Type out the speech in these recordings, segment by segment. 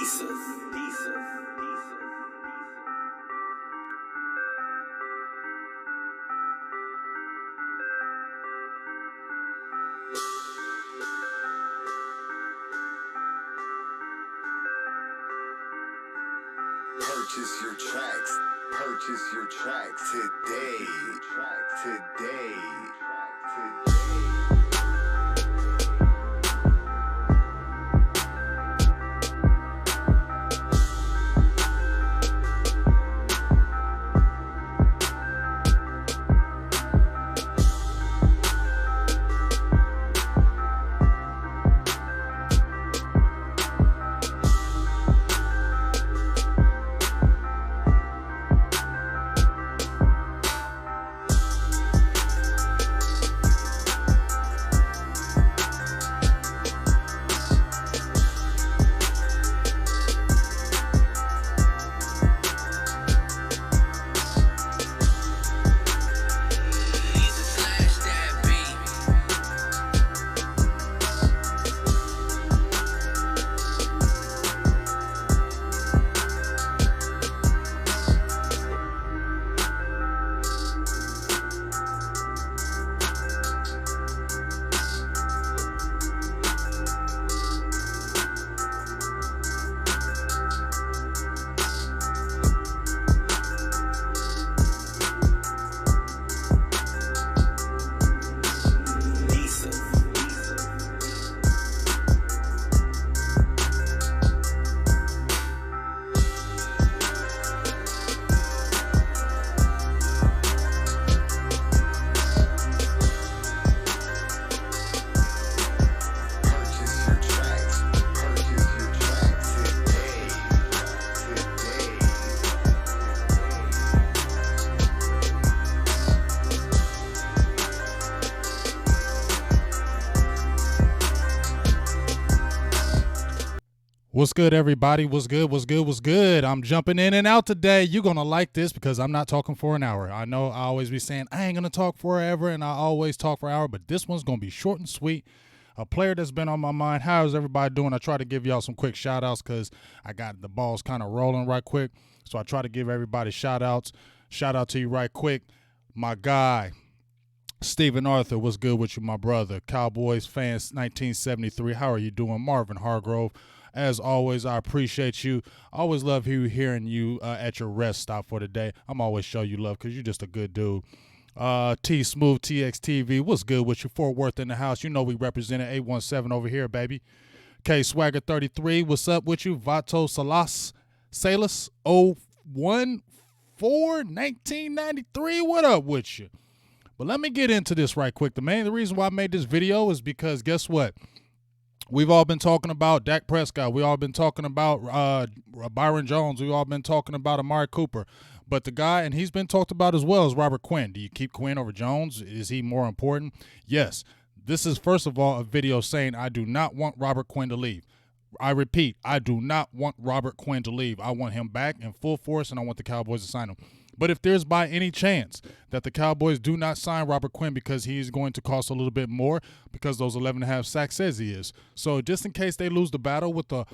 Purchase your tracks. Purchase your tracks today. Today. What's good, everybody? What's good? I'm jumping in and out today. You're going to like this because I'm not talking for an hour. I know I always be saying I ain't going to talk forever, and I always talk for an hour, but this one's going to be short and sweet. A player that's been on my mind. How is everybody doing? I try to give y'all some quick shout-outs because I got the balls kind of rolling right quick, so I try to give everybody shout-outs. Shout out to you right quick. My guy, Stephen Arthur, what's good with you, my brother? Cowboys fans, 1973. How are you doing? Marvin Hargrove. As always, I appreciate you. I always love hearing you at your rest stop for the day. I'm always show you love because you're just a good dude. T Smooth TXTV, what's good with you? Fort Worth in the house. You know we represented 817 over here, baby. K Swagger 33, what's up with you? Vato Salas 1993, what up with you? But let me get into this right quick. The reason why I made this video is because guess what? We've all been talking about Dak Prescott. We've all been talking about Byron Jones. We've all been talking about Amari Cooper. But the guy, and he's been talked about as well, is Robert Quinn. Do you keep Quinn over Jones? Is he more important? Yes. This is, first of all, a video saying I do not want Robert Quinn to leave. I repeat, I do not want Robert Quinn to leave. I want him back in full force, and I want the Cowboys to sign him. But if there's by any chance that the Cowboys do not sign Robert Quinn because he's going to cost a little bit more because those 11.5 sacks says he is. So just in case they lose the battle with the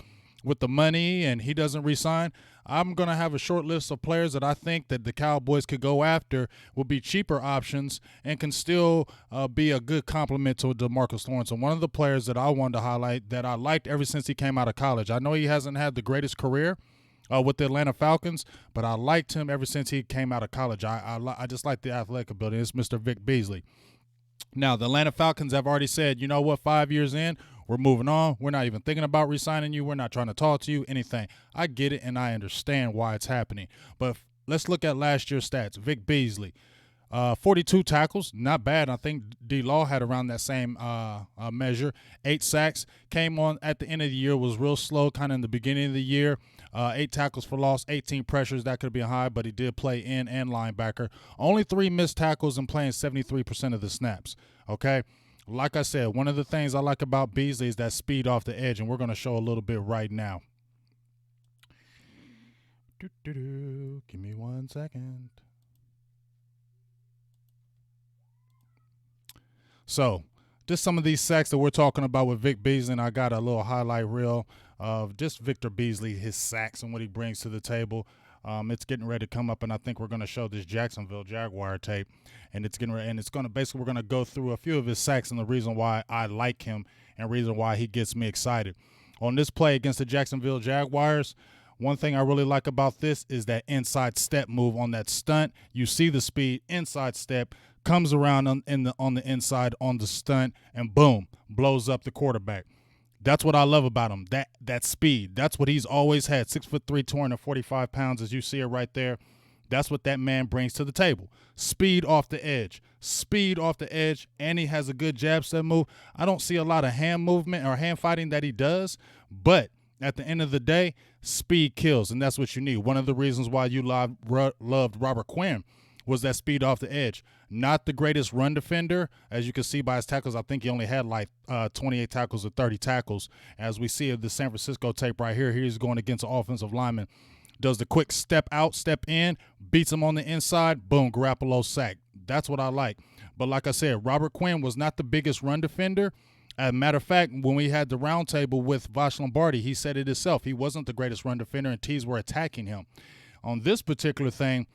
money and he doesn't re-sign, I'm going to have a short list of players that I think that the Cowboys could go after will be cheaper options and can still be a good complement to DeMarcus Lawrence. And one of the players that I wanted to highlight that I liked ever since he came out of college, I know he hasn't had the greatest career with the Atlanta Falcons, but I liked him ever since he came out of college. I just like the athletic ability. It's Mr. Vic Beasley. Now, the Atlanta Falcons have already said, you know what, 5 years in, we're moving on. We're not even thinking about re-signing you. We're not trying to talk to you, anything. I get it, and I understand why it's happening. But let's look at last year's stats. Vic Beasley, 42 tackles, not bad. I think D-Law had around that same measure. 8 sacks, came on at the end of the year, was real slow kind of in the beginning of the year. 8 tackles for loss, 18 pressures. That could be high, but he did play in and linebacker. Only 3 missed tackles and playing 73% of the snaps, okay? Like I said, one of the things I like about Beasley is that speed off the edge, and we're going to show a little bit right now. Give me 1 second. So, just some of these sacks that we're talking about with Vic Beasley, and I got a little highlight reel of just Victor Beasley, his sacks and what he brings to the table. It's getting ready to come up, and I think we're going to show this Jacksonville Jaguar tape, and it's getting ready, and it's going to basically we're going to go through a few of his sacks and the reason why I like him and reason why he gets me excited. On this play against the Jacksonville Jaguars, one thing I really like about this is that inside step move on that stunt. You see the speed, inside step, comes around on the inside on the stunt, and boom, blows up the quarterback. That's what I love about him, that speed. That's what he's always had, 6'3", 245 pounds, as you see it right there. That's what that man brings to the table. Speed off the edge, and he has a good jab step move. I don't see a lot of hand movement or hand fighting that he does, but at the end of the day, speed kills, and that's what you need. One of the reasons why you loved Robert Quinn was that speed off the edge. Not the greatest run defender, as you can see by his tackles. I think he only had like 28 tackles or 30 tackles. As we see the San Francisco tape right here, he's going against an offensive lineman. Does the quick step out, step in, beats him on the inside, boom, Garoppolo sack. That's what I like. But like I said, Robert Quinn was not the biggest run defender. As a matter of fact, when we had the roundtable with Vash Lombardi, he said it himself. He wasn't the greatest run defender, and teams were attacking him. On this particular thing,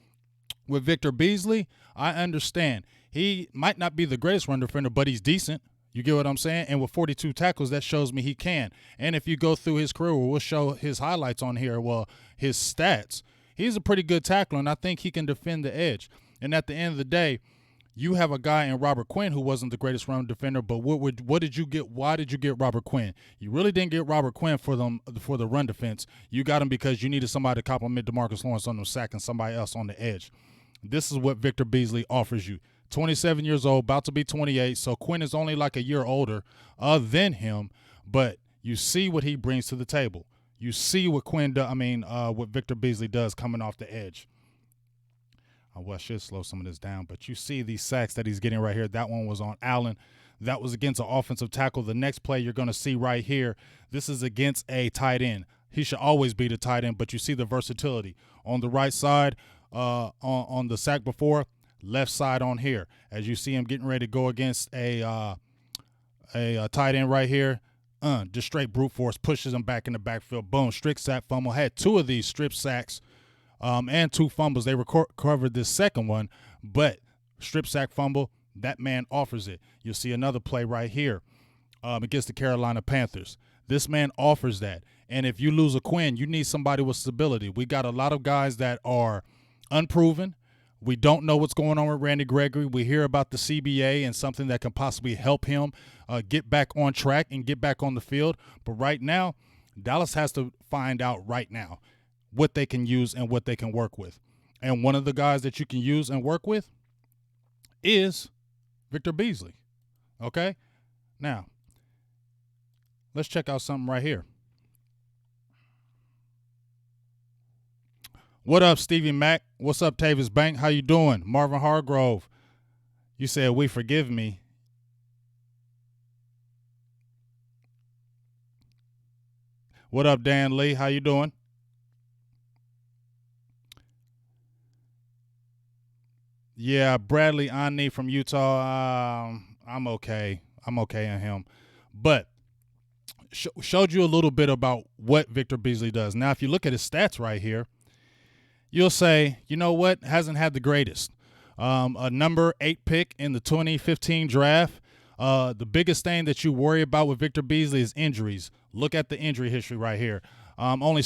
with Victor Beasley, I understand. He might not be the greatest run defender, but he's decent. You get what I'm saying? And with 42 tackles, that shows me he can. And if you go through his career, we'll show his highlights on here, well, his stats. He's a pretty good tackler, and I think he can defend the edge. And at the end of the day, you have a guy in Robert Quinn who wasn't the greatest run defender, but what did you get? Why did you get Robert Quinn? You really didn't get Robert Quinn for the run defense. You got him because you needed somebody to complement DeMarcus Lawrence on the sack and somebody else on the edge. This is what Victor Beasley offers you. 27 years old, about to be 28, so Quinn is only like a year older than him, but you see what he brings to the table. You see what what Victor Beasley does coming off the edge. I should slow some of this down, but you see these sacks that he's getting right here. That one was on Allen. That was against an offensive tackle. The next play you're going to see right here, this is against a tight end. He should always be the tight end, but you see the versatility. On the right side, on the sack before, left side on here. As you see him getting ready to go against a tight end right here, just straight brute force, pushes him back in the backfield. Boom, strict sack fumble. Had two of these strip sacks. And two fumbles. They recovered this second one, but strip sack fumble, that man offers it. You'll see another play right here against the Carolina Panthers. This man offers that. And if you lose a Quinn, you need somebody with stability. We got a lot of guys that are unproven. We don't know what's going on with Randy Gregory. We hear about the CBA and something that can possibly help him get back on track and get back on the field. But right now, Dallas has to find out right now what they can use and what they can work with. And one of the guys that you can use and work with is Victor Beasley. Okay? Now, let's check out something right here. What up, Stevie Mack? What's up, Tavis Bank? How you doing? Marvin Hargrove. You said, we forgive me. What up, Dan Lee? How you doing? Yeah, Bradley Ani from Utah. I'm okay. I'm okay on him. But showed you a little bit about what Victor Beasley does. Now, if you look at his stats right here, you'll say, you know what, hasn't had the greatest. A number 8 pick in the 2015 draft. The biggest thing that you worry about with Victor Beasley is injuries. Look at the injury history right here. Only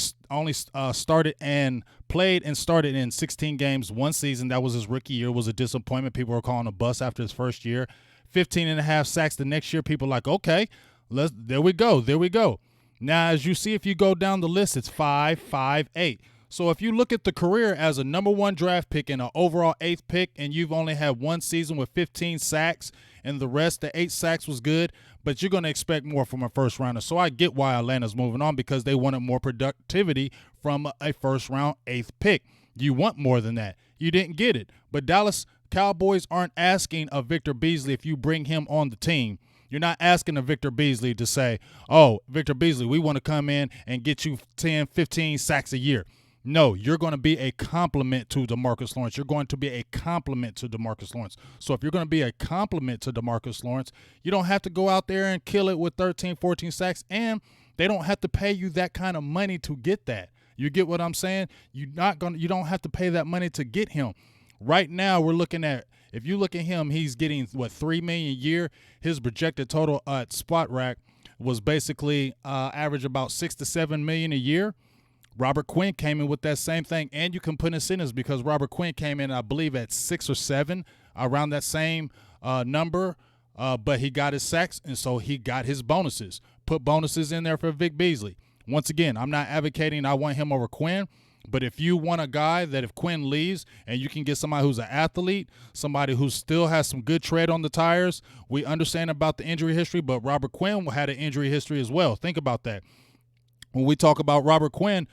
started and played and started in 16 games one season. That was his rookie year. It was a disappointment. People were calling a bust after his first year. 15.5 sacks the next year. People like, okay, there we go. Now, as you see, if you go down the list, it's 5, 5, 8. So if you look at the career as a number 1 draft pick and an overall 8th pick, and you've only had one season with 15 sacks, and the rest, the 8 sacks was good, but you're going to expect more from a first rounder. So I get why Atlanta's moving on, because they wanted more productivity from a first round 8th pick. You want more than that. You didn't get it. But Dallas Cowboys aren't asking of Victor Beasley if you bring him on the team. You're not asking of Victor Beasley to say, oh, Victor Beasley, we want to come in and get you 10, 15 sacks a year. No, you're going to be a complement to DeMarcus Lawrence. You're going to be a complement to DeMarcus Lawrence. So if you're going to be a complement to DeMarcus Lawrence, you don't have to go out there and kill it with 13, 14 sacks. And They don't have to pay you that kind of money to get that. You get what I'm saying? You don't have to pay that money to get him. Right now, we're looking at, if you look at him, he's getting what, $3 million a year. His projected total at Spot Rack was basically average about $6 to $7 million a year. Robert Quinn came in with that same thing, and you can put incentives because Robert Quinn came in, I believe, at 6 or 7, around that same number. But he got his sacks, and so he got his bonuses. Put bonuses in there for Vic Beasley. Once again, I'm not advocating I want him over Quinn, but if you want a guy that if Quinn leaves and you can get somebody who's an athlete, somebody who still has some good tread on the tires, we understand about the injury history, but Robert Quinn had an injury history as well. Think about that. When we talk about Robert Quinn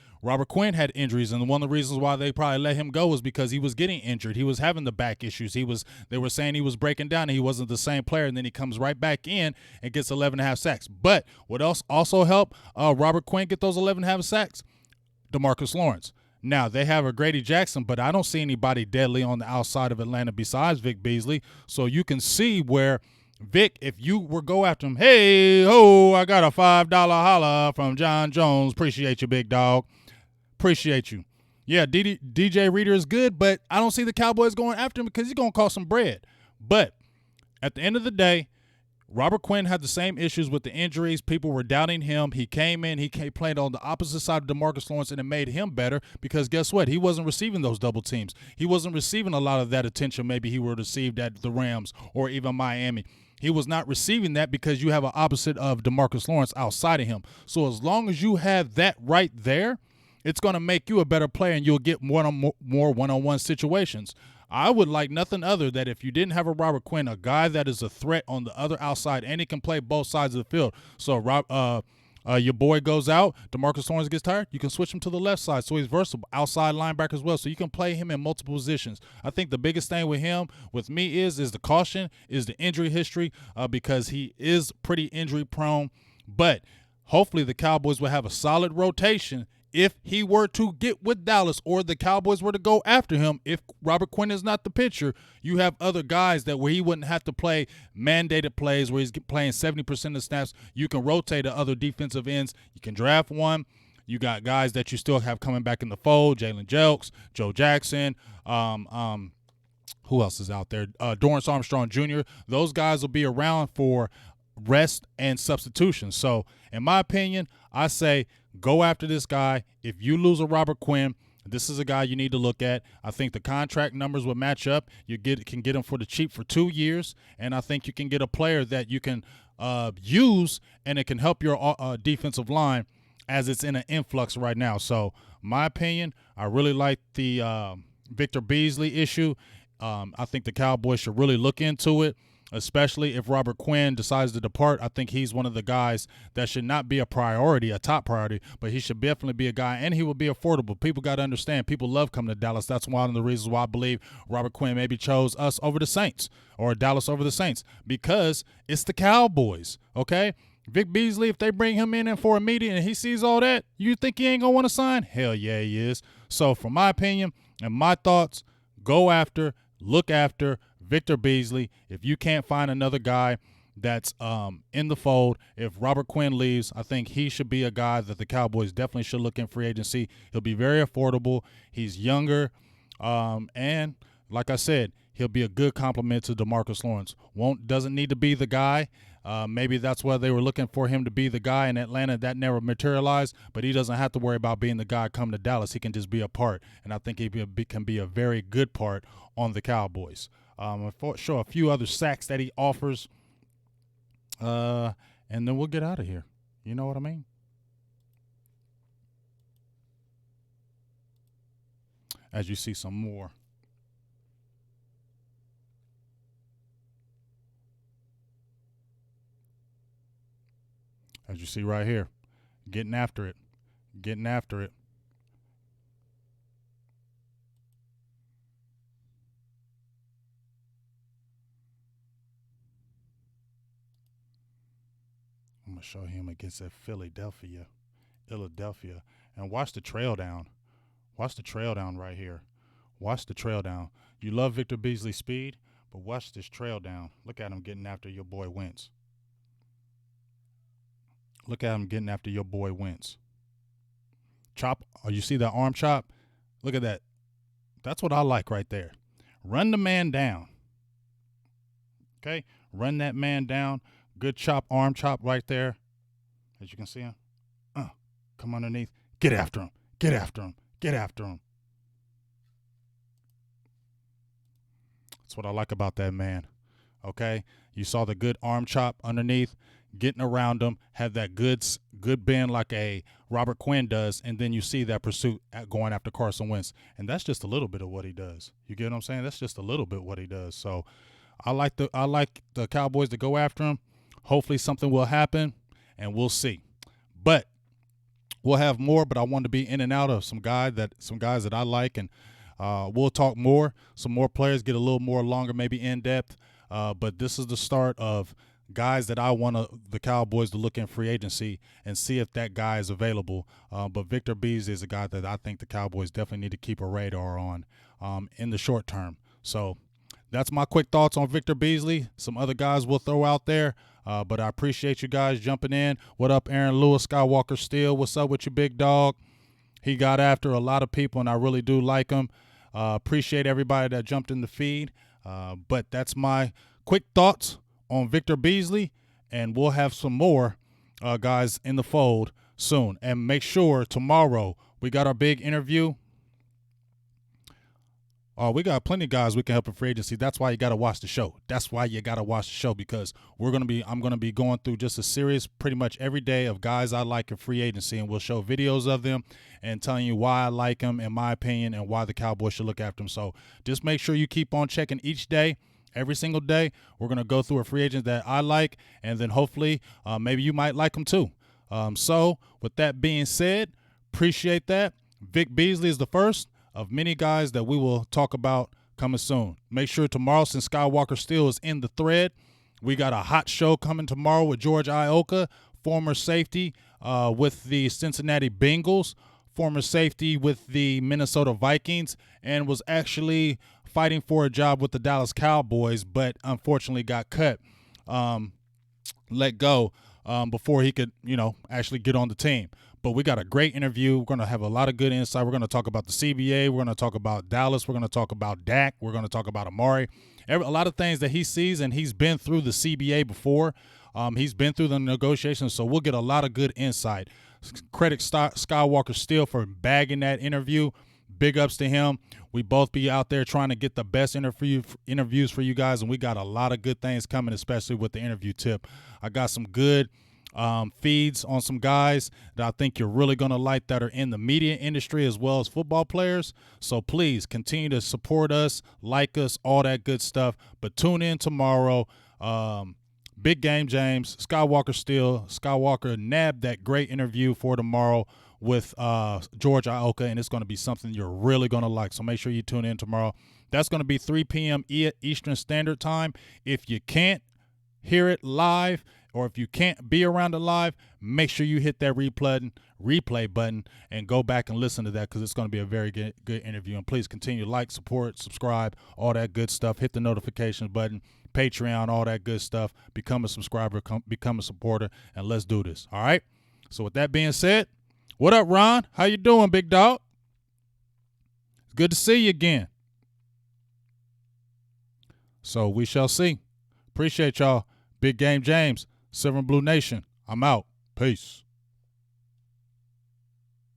had injuries, and one of the reasons why they probably let him go was because he was getting injured. He was having the back issues. They were saying he was breaking down and he wasn't the same player, and then he comes right back in and gets 11.5 sacks. But what else also helped Robert Quinn get those 11.5 sacks? DeMarcus Lawrence. Now, they have a Grady Jackson, but I don't see anybody deadly on the outside of Atlanta besides Vic Beasley. So you can see where Vic, if you were go after him, hey, ho, I got a $5 holla from John Jones. Appreciate you, big dog. Appreciate you. Yeah, DJ Reader is good, but I don't see the Cowboys going after him because he's going to cost some bread. But at the end of the day, Robert Quinn had the same issues with the injuries. People were doubting him. He came in. He played on the opposite side of DeMarcus Lawrence, and it made him better because guess what? He wasn't receiving those double teams. He wasn't receiving a lot of that attention maybe he would have received at the Rams or even Miami. He was not receiving that because you have an opposite of DeMarcus Lawrence outside of him. So as long as you have that right there, it's going to make you a better player, and you'll get more one-on-one situations. I would like nothing other that if you didn't have a Robert Quinn, a guy that is a threat on the other outside, and he can play both sides of the field. So your boy goes out, DeMarcus Lawrence gets tired, you can switch him to the left side. So he's versatile, outside linebacker as well. So you can play him in multiple positions. I think the biggest thing with him, with me, is the caution, is the injury history, because he is pretty injury prone. But hopefully the Cowboys will have a solid rotation if he were to get with Dallas or the Cowboys were to go after him. If Robert Quinn is not the pitcher, you have other guys that where he wouldn't have to play mandated plays where he's playing 70% of the snaps. You can rotate to other defensive ends. You can draft one. You got guys that you still have coming back in the fold, Jalen Jelks, Joe Jackson, who else is out there? Dorrance Armstrong Jr. Those guys will be around for rest and substitution. So, in my opinion, I say go after this guy. If you lose a Robert Quinn, this is a guy you need to look at. I think the contract numbers will match up. You can get him for the cheap for 2 years, and I think you can get a player that you can use, and it can help your defensive line as it's in an influx right now. So, my opinion, I really like the Victor Beasley issue. I think the Cowboys should really look into it, especially if Robert Quinn decides to depart. I think he's one of the guys that should not be a priority, a top priority, but he should definitely be a guy, and he will be affordable. People got to understand, people love coming to Dallas. That's one of the reasons why I believe Robert Quinn maybe chose us over the Saints or Dallas over the Saints, because it's the Cowboys, okay? Vic Beasley, if they bring him in for a meeting and he sees all that, you think he ain't going to want to sign? Hell yeah, he is. So, from my opinion and my thoughts, look after Victor Beasley. If you can't find another guy that's in the fold, if Robert Quinn leaves, I think he should be a guy that the Cowboys definitely should look in free agency. He'll be very affordable. He's younger, and like I said, he'll be a good complement to DeMarcus Lawrence. Doesn't need to be the guy. Maybe that's why they were looking for him to be the guy in Atlanta. That never materialized, but he doesn't have to worry about being the guy coming to Dallas. He can just be a part, and I think he can be a very good part on the Cowboys. For sure, a few other sacks that he offers, and then we'll get out of here. You know what I mean? As you see some more. As you see right here, getting after it. I'm going to show him against that Philadelphia. And watch the trail down. Watch the trail down right here. Watch the trail down. You love Victor Beasley's speed, but watch this trail down. Look at him getting after your boy Wentz. Look at him getting after your boy Wentz. Chop. Oh, you see that arm chop? Look at that. That's what I like right there. Run the man down. Okay? Run that man down. Good chop, arm chop right there. As you can see him. Come underneath. Get after him. Get after him. Get after him. That's what I like about that man. Okay? You saw the good arm chop underneath, getting around him, have that good bend like a Robert Quinn does, and then you see that pursuit going after Carson Wentz. And that's just a little bit of what he does. You get what I'm saying? That's just a little bit what he does. So I like the Cowboys to go after him. Hopefully something will happen, and we'll see. But we'll have more, but I want to be in and out of some guys that I like, and we'll talk more. Some more players get a little more longer, maybe in depth. But this is the start of guys that I want the Cowboys to look in free agency and see if that guy is available. But Victor Beasley is a guy that I think the Cowboys definitely need to keep a radar on in the short term. So that's my quick thoughts on Victor Beasley. Some other guys we'll throw out there. But I appreciate you guys jumping in. What up, Aaron Lewis, Skywalker Steel? What's up with you, big dog? He got after a lot of people, and I really do like him. Appreciate everybody that jumped in the feed. But that's my quick thoughts on Victor Beasley, and we'll have some more guys in the fold soon. And make sure tomorrow we got our big interview. We got plenty of guys we can help in free agency. That's why you got to watch the show. That's why you got to watch the show, because I'm going to be going through just a series pretty much every day of guys I like in free agency, and we'll show videos of them and telling you why I like them, in my opinion, and why the Cowboys should look after them. So just make sure you keep on checking each day. Every single day, we're going to go through a free agent that I like, and then hopefully maybe you might like them too. So with that being said, appreciate that. Vic Beasley is the first of many guys that we will talk about coming soon. Make sure tomorrow, since Skywalker Steel is in the thread, we got a hot show coming tomorrow with George Iocca, former safety with the Cincinnati Bengals, former safety with the Minnesota Vikings, and was actually fighting for a job with the Dallas Cowboys, but unfortunately got cut, let go before he could, actually get on the team. But we got a great interview. We're going to have a lot of good insight. We're going to talk about the CBA. We're going to talk about Dallas. We're going to talk about Dak. We're going to talk about Amari. A lot of things that he sees, and he's been through the CBA before. He's been through the negotiations, so we'll get a lot of good insight. Credit Skywalker Steel for bagging that interview. Big ups to him. We both be out there trying to get the best interviews for you guys, and we got a lot of good things coming, especially with the interview tip. I got some good feeds on some guys that I think you're really going to like that are in the media industry as well as football players. So please continue to support us, like us, all that good stuff. But tune in tomorrow. Big Game James, Skywalker Steel. Skywalker nabbed that great interview for tomorrow with George Iocca, and it's going to be something you're really going to like. So make sure you tune in tomorrow. That's going to be 3 p.m. Eastern Standard Time. If you can't hear it live, or if you can't be around it live, make sure you hit that replay button and go back and listen to that, because it's going to be a very good interview. And please continue to like, support, subscribe, all that good stuff. Hit the notifications button, Patreon, all that good stuff. Become a subscriber, become a supporter, and let's do this. All right? So with that being said, what up, Ron? How you doing, big dog? It's good to see you again. So we shall see. Appreciate y'all. Big Game James, Silver and Blue Nation. I'm out. Peace.